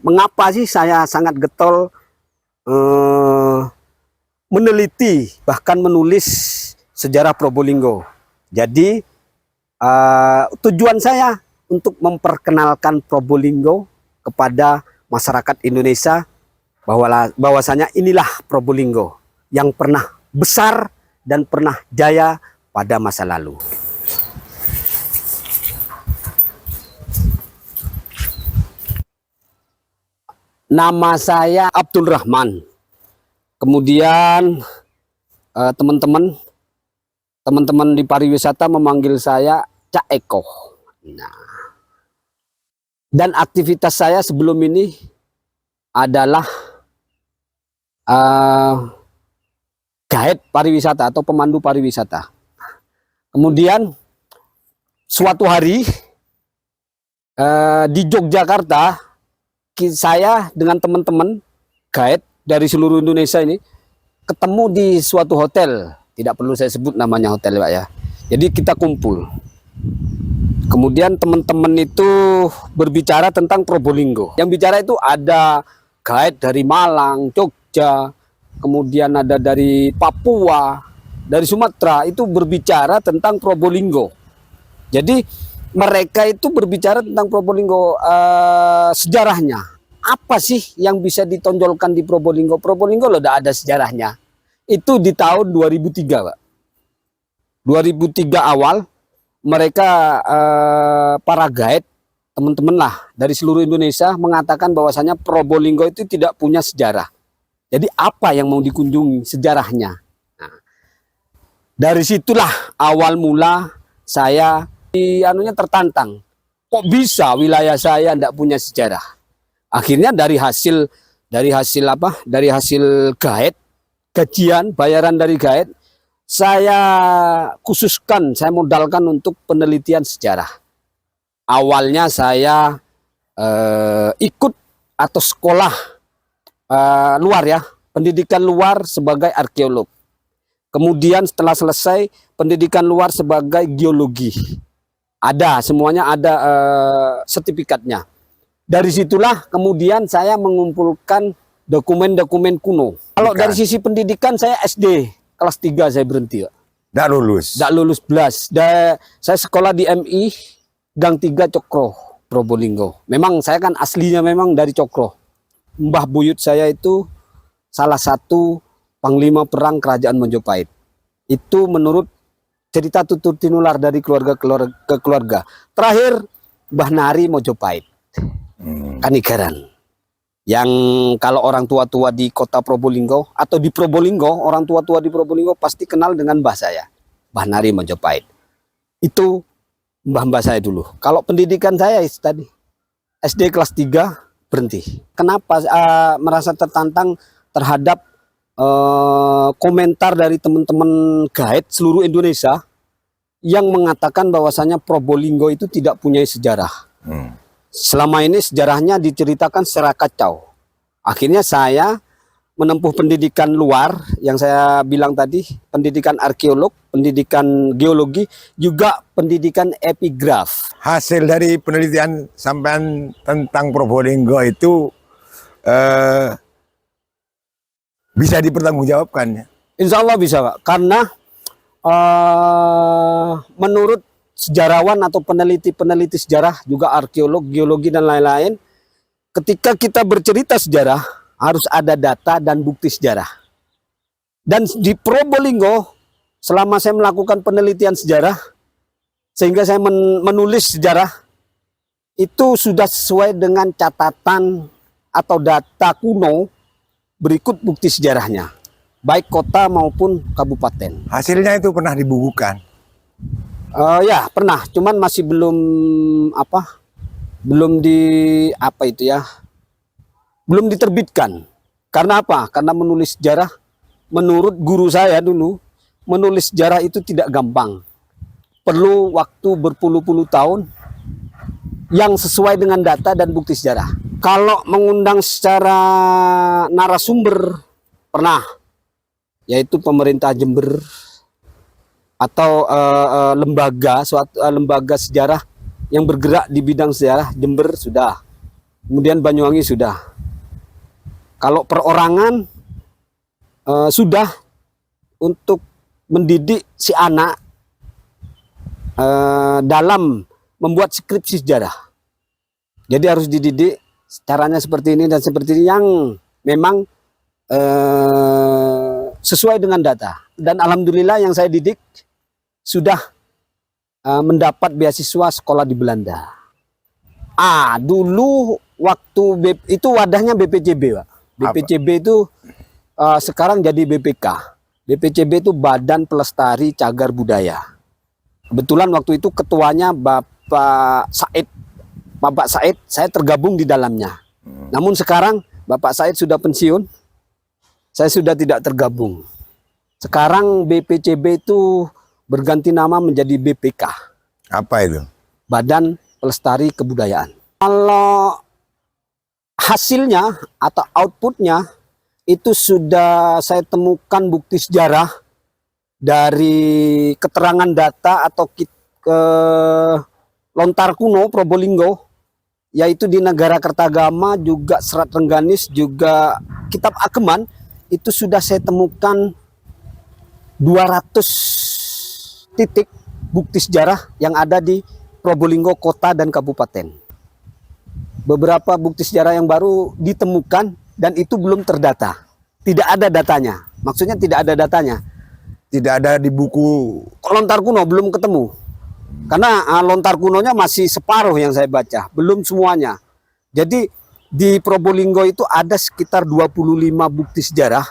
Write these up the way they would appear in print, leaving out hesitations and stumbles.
Mengapa sih saya sangat getol meneliti bahkan menulis sejarah Probolinggo? Jadi tujuan saya untuk memperkenalkan Probolinggo kepada masyarakat Indonesia bahwasanya inilah Probolinggo yang pernah besar dan pernah jaya pada masa lalu. Nama saya Abdul Rahman. Kemudian teman-teman di pariwisata memanggil saya Cak Eko. Nah, dan aktivitas saya sebelum ini adalah guide pariwisata atau pemandu pariwisata. Kemudian suatu hari di Yogyakarta, saya dengan teman-teman guide dari seluruh Indonesia ini ketemu di suatu hotel. Tidak perlu saya sebut namanya hotel, Pak ya. Jadi kita kumpul. Kemudian teman-teman itu berbicara tentang Probolinggo. Yang bicara itu ada guide dari Malang, Jogja, kemudian ada dari Papua, dari Sumatera, itu berbicara tentang Probolinggo. Jadi mereka itu berbicara tentang Probolinggo, sejarahnya. Apa sih yang bisa ditonjolkan di Probolinggo? Probolinggo loh udah ada sejarahnya. Itu di tahun 2003, Pak. 2003 awal mereka para guide, teman-teman lah dari seluruh Indonesia mengatakan bahwasanya Probolinggo itu tidak punya sejarah. Jadi apa yang mau dikunjungi sejarahnya? Nah, dari situlah awal mula saya tertantang. Kok bisa wilayah saya tidak punya sejarah? Akhirnya dari hasil guide, gajian, bayaran dari guide, saya khususkan, saya modalkan untuk penelitian sejarah. Awalnya saya ikut atau sekolah luar ya, pendidikan luar sebagai arkeolog. Kemudian setelah selesai pendidikan luar sebagai geologi. Ada, semuanya ada sertifikatnya. Dari situlah kemudian saya mengumpulkan dokumen-dokumen kuno. Kalau dari sisi pendidikan saya SD. Kelas 3 saya berhenti, Pak. Nggak lulus? Nggak lulus belas. Saya sekolah di MI, Gang 3 Cokro, Probolinggo. Memang saya kan aslinya memang dari Cokro. Mbah buyut saya itu salah satu panglima perang kerajaan Majapahit. Itu menurut cerita tutur tinular dari keluarga ke keluarga. Terakhir, Mbah Nari Majapahit. Kanigaran. Yang kalau orang tua-tua di kota Probolinggo atau di Probolinggo, orang tua-tua di Probolinggo pasti kenal dengan mbah saya, Mbah Nari Majapahit. Itu mbah-mbah saya dulu. Kalau pendidikan saya tadi SD kelas 3 berhenti. Kenapa merasa tertantang terhadap komentar dari teman-teman guide seluruh Indonesia yang mengatakan bahwasanya Probolinggo itu tidak punya sejarah. Selama ini sejarahnya diceritakan secara kacau. Akhirnya saya menempuh pendidikan luar yang saya bilang tadi, pendidikan arkeolog, pendidikan geologi, juga pendidikan epigraf. Hasil dari penelitian sampean tentang Probolinggo itu bisa dipertanggungjawabkan ya? Insya Allah bisa, Pak. Karena menurut sejarawan atau peneliti sejarah, juga arkeolog, geologi dan lain-lain, ketika kita bercerita sejarah harus ada data dan bukti sejarah. Dan di Probolinggo, selama saya melakukan penelitian sejarah, sehingga saya menulis sejarah, itu sudah sesuai dengan catatan atau data kuno berikut bukti sejarahnya, baik kota maupun kabupaten. Hasilnya itu pernah dibukukan? Ya pernah, cuman masih belum belum diterbitkan. Karena apa? Karena menulis sejarah, menurut guru saya dulu, menulis sejarah itu tidak gampang. Perlu waktu berpuluh-puluh tahun yang sesuai dengan data dan bukti sejarah. Kalau mengundang secara narasumber pernah, yaitu pemerintah Jember atau lembaga sejarah yang bergerak di bidang sejarah Jember sudah. kemudian Banyuwangi sudah. Kalau perorangan sudah untuk mendidik si anak dalam membuat skripsi sejarah. Jadi harus dididik caranya seperti ini dan seperti ini yang memang sesuai dengan data. Dan alhamdulillah yang saya didik sudah mendapat beasiswa sekolah di Belanda. Dulu waktu itu wadahnya BPCB, Pak. BPCB itu sekarang jadi BPK. BPCB itu Badan Pelestari Cagar Budaya. Kebetulan waktu itu ketuanya Bapak Said. Bapak Said, saya tergabung di dalamnya. Namun sekarang Bapak Said sudah pensiun, saya sudah tidak tergabung. Sekarang BPCB itu berganti nama menjadi BPK. Apa itu? Badan Pelestari Kebudayaan. Kalau hasilnya atau outputnya itu sudah saya temukan bukti sejarah dari keterangan data atau lontar kuno Probolinggo, yaitu di Negara Kertagama, juga Serat Rengganis, juga Kitab Ageman, itu sudah saya temukan 200 titik bukti sejarah yang ada di Probolinggo kota dan kabupaten. Beberapa bukti sejarah yang baru ditemukan dan itu belum terdata. Tidak ada datanya. Maksudnya tidak ada datanya. Tidak ada di buku. Lontar kuno belum ketemu. Karena lontar kunonya masih separuh yang saya baca, belum semuanya. Jadi di Probolinggo itu ada sekitar 25 bukti sejarah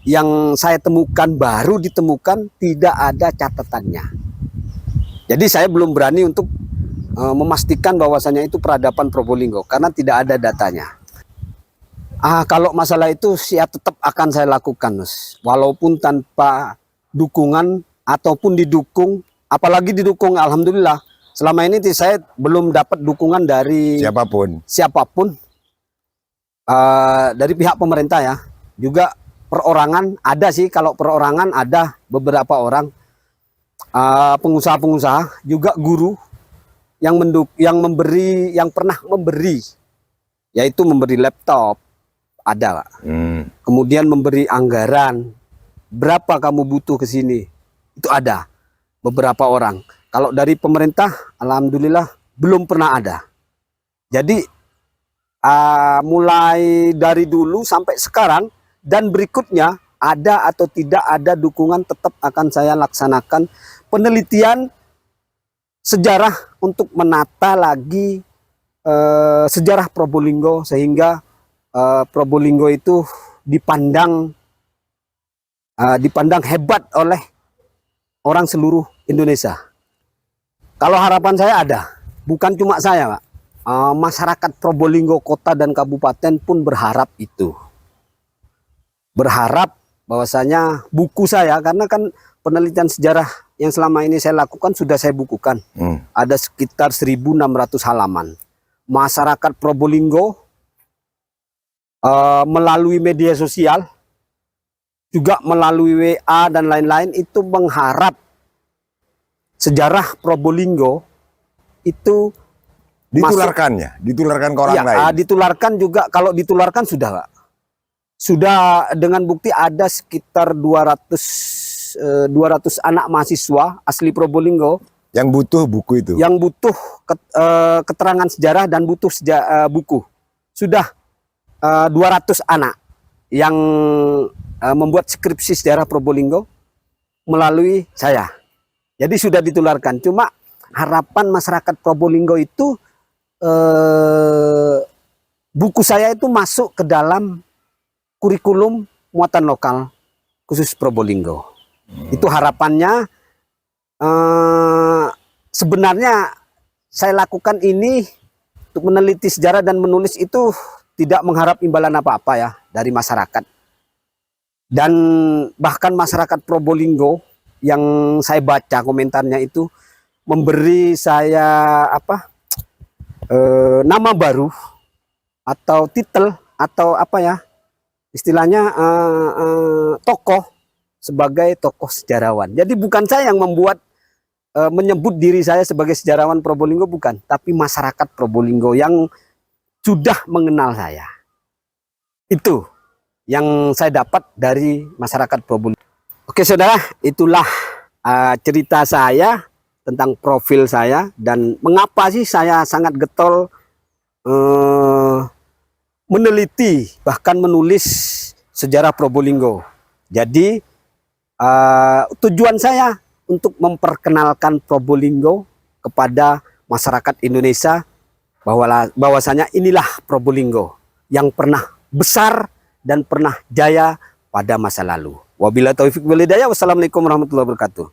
yang saya temukan, baru ditemukan, tidak ada catatannya. Jadi saya belum berani untuk memastikan bahwasannya itu peradaban Probolinggo karena tidak ada datanya. Kalau masalah itu ya tetap akan saya lakukan, Mas. Walaupun tanpa dukungan ataupun didukung, apalagi didukung, alhamdulillah. Selama ini saya belum dapat dukungan dari siapapun dari pihak pemerintah ya. Juga perorangan ada sih, kalau perorangan ada beberapa orang pengusaha-pengusaha, juga guru yang memberi, yang pernah memberi, yaitu memberi laptop, ada Pak. Kemudian memberi anggaran, berapa kamu butuh ke sini, itu ada beberapa orang. Kalau dari pemerintah, alhamdulillah belum pernah ada. Jadi mulai dari dulu sampai sekarang dan berikutnya, ada atau tidak ada dukungan, tetap akan saya laksanakan penelitian sejarah untuk menata lagi sejarah Probolinggo, sehingga Probolinggo itu dipandang hebat oleh orang seluruh Indonesia. Kalau harapan saya ada, bukan cuma saya, Pak. Masyarakat Probolinggo kota dan kabupaten pun berharap itu. Berharap bahwasanya buku saya, karena kan penelitian sejarah yang selama ini saya lakukan sudah saya bukukan. Ada sekitar 1.600 halaman. Masyarakat Probolinggo melalui media sosial, juga melalui WA dan lain-lain, itu mengharap sejarah Probolinggo itu ditularkan ke orang lain. Ditularkan juga, kalau ditularkan sudah, Pak. Sudah dengan bukti ada sekitar 200 anak mahasiswa asli Probolinggo yang butuh buku itu. Yang butuh keterangan sejarah dan butuh buku. Sudah 200 anak yang membuat skripsi sejarah Probolinggo melalui saya. Jadi sudah ditularkan. Cuma harapan masyarakat Probolinggo itu buku saya itu masuk ke dalam kurikulum muatan lokal khusus Probolinggo. Itu harapannya. Sebenarnya saya lakukan ini untuk meneliti sejarah dan menulis itu tidak mengharap imbalan apa-apa ya dari masyarakat. Dan bahkan masyarakat Probolinggo yang saya baca komentarnya itu memberi saya nama baru atau titel atau apa ya, istilahnya tokoh, sebagai tokoh sejarawan. Jadi bukan saya yang membuat menyebut diri saya sebagai sejarawan Probolinggo, bukan, tapi masyarakat Probolinggo yang sudah mengenal saya. Itu yang saya dapat dari masyarakat Probolinggo. Oke saudara, itulah cerita saya tentang profil saya dan mengapa sih saya sangat getol meneliti bahkan menulis sejarah Probolinggo. Jadi tujuan saya untuk memperkenalkan Probolinggo kepada masyarakat Indonesia bahwasanya inilah Probolinggo yang pernah besar dan pernah jaya pada masa lalu. Wabillahi taufiq wal hidayah. Wassalamualaikum warahmatullahi wabarakatuh.